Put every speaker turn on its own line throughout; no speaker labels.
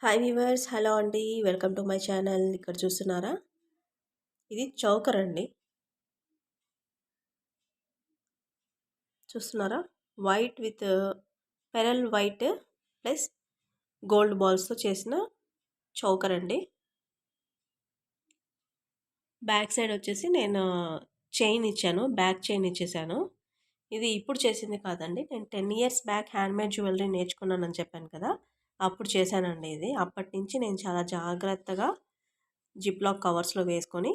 Hi viewers, hello అండి. Welcome to my channel. ఇక్కడ చూస్తున్నారా, ఇది చౌకర్ అండి. చూస్తున్నారా, white with pearl white plus gold బాల్స్తో చేసిన చౌకర్ అండి. బ్యాక్ సైడ్ వచ్చేసి నేను చైన్ ఇచ్చాను, బ్యాక్ చైన్ ఇచ్చేసాను. ఇది ఇప్పుడు చేసింది కాదండి, నేను 10 ఇయర్స్ బ్యాక్ హ్యాండ్మేడ్ జ్యువెలరీ నేర్చుకున్నానని చెప్పాను కదా, అప్పుడు చేశానండి. ఇది అప్పటి నుంచి నేను చాలా జాగ్రత్తగా జిప్లాక్ కవర్స్లో వేసుకొని,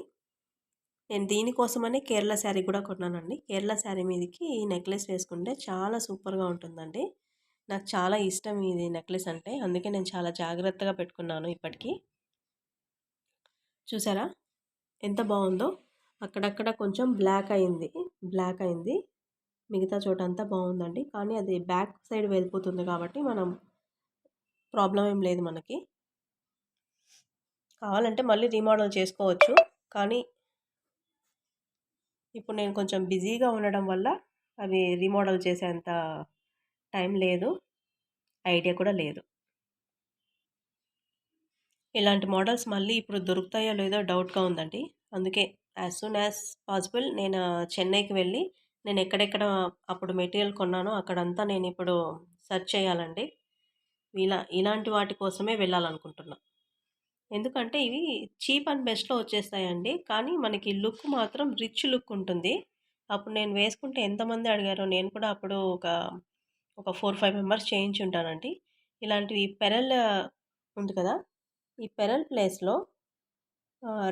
నేను దీనికోసమని కేరళ శారీ కూడా కొన్నానండి. కేరళ శారీ మీదకి ఈ నెక్లెస్ వేసుకుంటే చాలా సూపర్గా ఉంటుందండి. నాకు చాలా ఇష్టం ఇది నెక్లెస్ అంటే, అందుకే నేను చాలా జాగ్రత్తగా పెట్టుకున్నాను. ఇప్పటికీ చూసారా ఎంత బాగుందో. అక్కడక్కడ కొంచెం బ్లాక్ అయింది, మిగతా చోట అంతా బాగుందండి. కానీ అది బ్యాక్ సైడ్ వెళ్ళిపోతుంది కాబట్టి మనం ప్రాబ్లం ఏం లేదు. మనకి కావాలంటే మళ్ళీ రీమోడల్ చేసుకోవచ్చు, కానీ ఇప్పుడు నేను కొంచెం బిజీగా ఉండడం వల్ల అవి రీమోడల్ చేసేంత టైం లేదు, ఐడియా కూడా లేదు. ఇలాంటి మోడల్స్ మళ్ళీ ఇప్పుడు దొరుకుతాయో లేదో డౌట్గా ఉందండి. అందుకే యాజ్ సూన్ యాజ్ పాసిబుల్ నేను చెన్నైకి వెళ్ళి, నేను ఎక్కడెక్కడ అప్పుడు మెటీరియల్ కొన్నానో అక్కడంతా నేను ఇప్పుడు సెర్చ్ చేయాలండి. ఇలాంటి వాటి కోసమే వెళ్ళాలనుకుంటున్నా. ఎందుకంటే ఇవి చీప్ అండ్ బెస్ట్‌లో వచ్చేస్తాయండి. కానీ మనకి లుక్ మాత్రం రిచ్ లుక్ ఉంటుంది. అప్పుడు నేను వేసుకుంటే ఎంతమంది అడిగారో, నేను కూడా అప్పుడు ఒక 4, 5 మెంబర్స్ చేయించుంటానండి. ఇలాంటివి పెరల్ ఉంది కదా, ఈ పెరల్ ప్లేస్‌లో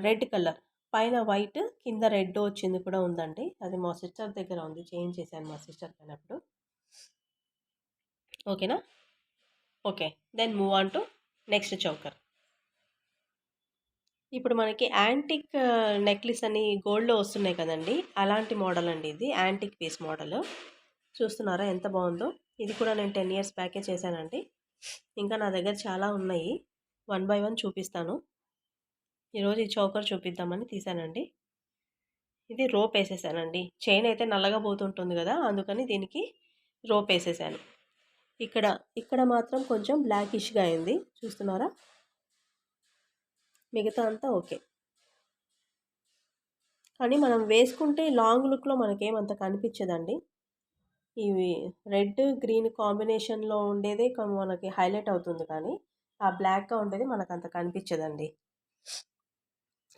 రెడ్ కలర్ పైన వైట్ కింద రెడ్ వచ్చింది కూడా ఉందండి. అది మా సిస్టర్ దగ్గర ఉంది, చేయించేసాను మా సిస్టర్ అయినప్పుడు. ఓకేనా? Okay, then move on to next చౌకర్. ఇప్పుడు మనకి యాంటిక్ నెక్లెస్ అని గోల్డ్‌లో వస్తున్నాయి కదండీ, అలాంటి మోడల్ అండి ఇది. యాంటిక్ పీస్ మోడల్ చూస్తున్నారా ఎంత బాగుందో. ఇది కూడా నేను 10 ఇయర్స్ బ్యాకే చేశానండి. ఇంకా నా దగ్గర చాలా ఉన్నాయి, 1 బై 1 చూపిస్తాను. ఈరోజు ఈ చౌకర్ చూపిద్దామని తీసానండి. ఇది రోప్ వేసేసానండి. చైన్ అయితే నల్లగా పోతుంటుంది కదా, అందుకని దీనికి రోప్ వేసేసాను. ఇక్కడ మాత్రం కొంచెం బ్లాకిష్గా అయింది, చూస్తున్నారా. మిగతా అంతా ఓకే, కానీ మనం వేసుకుంటే లాంగ్ లుక్లో మనకేమంత కనిపించదండి. ఇవి రెడ్ గ్రీన్ కాంబినేషన్లో ఉండేదే మనకి హైలైట్ అవుతుంది, కానీ ఆ బ్లాక్గా ఉండేది మనకు అంత కనిపించదండి.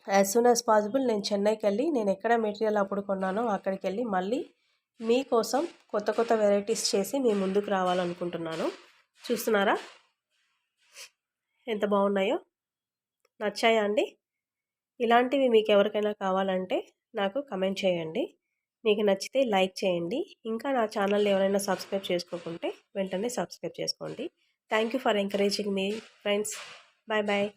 యాజ్ సూన్ యాజ్ పాసిబుల్ నేను చెన్నైకి వెళ్ళి, నేను ఎక్కడ మెటీరియల్ అప్పుడు కొన్నానో అక్కడికి వెళ్ళి మళ్ళీ మీకోసం కొత్త కొత్త వెరైటీస్ చేసి మీ ముందుకు రావాలనుకుంటున్నాను. చూస్తున్నారా ఎంత బాగున్నాయో, నచ్చాయా అండి? ఇలాంటివి మీకు ఎవరికైనా కావాలంటే నాకు కమెంట్ చేయండి. మీకు నచ్చితే లైక్ చేయండి. ఇంకా నా ఛానల్ ఎవరైనా సబ్స్క్రైబ్ చేసుకోకుంటే వెంటనే సబ్స్క్రైబ్ చేసుకోండి. Thank you for encouraging me friends. Bye bye.